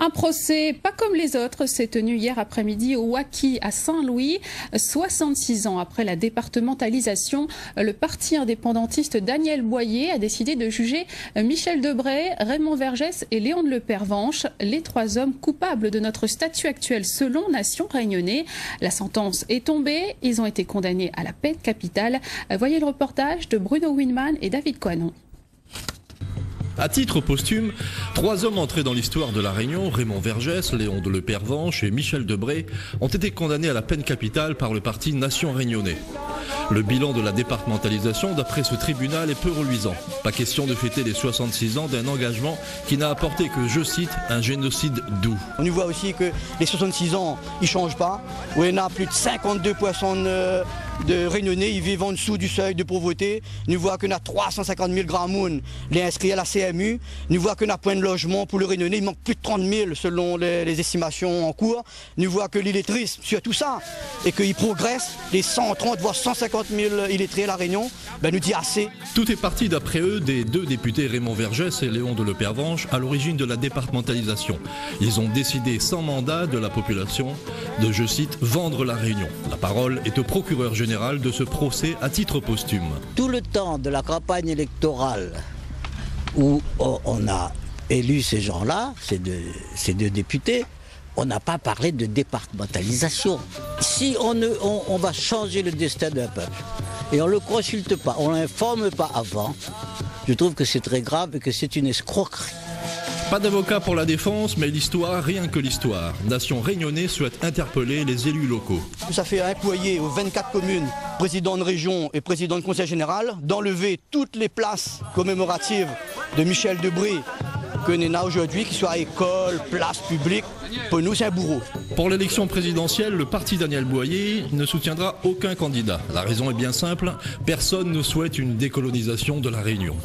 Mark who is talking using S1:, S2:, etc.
S1: Un procès pas comme les autres s'est tenu hier après-midi au Waquis à Saint-Louis. 66 ans après la départementalisation, le parti indépendantiste Daniel Boyer a décidé de juger Michel Debré, Raymond Vergès et Léon de Lepervenche, les trois hommes coupables de notre statut actuel selon Nation Réunionnais. La sentence est tombée, ils ont été condamnés à la peine capitale. Voyez le reportage de Bruno Winman et David Coanon.
S2: À titre posthume, trois hommes entrés dans l'histoire de la Réunion, Raymond Vergès, Léon de Lepervenche et Michel Debré, ont été condamnés à la peine capitale par le parti Nation Réunionnais. Le bilan de la départementalisation, d'après ce tribunal, est peu reluisant. Pas question de fêter les 66 ans d'un engagement qui n'a apporté que, je cite, un génocide doux.
S3: On y voit aussi que les 66 ans, ils ne changent pas. Où il y en a plus de 52% de Réunionnais, ils vivent en dessous du seuil de pauvreté. Nous voit qu'on a 350 000 grands moun, les inscrits à la CMU. Nous voit qu'on a point de logement pour le Réunionnais, il manque plus de 30 000 selon les estimations en cours. Nous voit que l'illettrisme sur tout ça et qu'il progresse, les 130 voire 150 000 illettrés à la Réunion, ben nous dit assez.
S2: Tout est parti d'après eux des deux députés Raymond Vergès et Léon de Lepervenche à l'origine de la départementalisation. Ils ont décidé sans mandat de la population de, je cite, vendre la Réunion. La parole est au procureur général de ce procès à titre posthume.
S4: Tout le temps de la campagne électorale où on a élu ces gens-là, ces deux députés, on n'a pas parlé de départementalisation. Si on va changer le destin d'un peuple et on ne le consulte pas, on ne l'informe pas avant, je trouve que c'est très grave et que c'est une escroquerie.
S2: Pas d'avocat pour la défense, mais l'histoire, rien que l'histoire. Nation Réunionnais souhaite interpeller les élus locaux.
S3: Ça fait un courrier aux 24 communes, président de région et président de conseil général, d'enlever toutes les places commémoratives de Michel Debré que l'on a aujourd'hui, qu'ils soient à école, place publique. Pour nous, c'est un bourreau.
S2: Pour l'élection présidentielle, le parti Daniel Boyer ne soutiendra aucun candidat. La raison est bien simple, personne ne souhaite une décolonisation de la Réunion.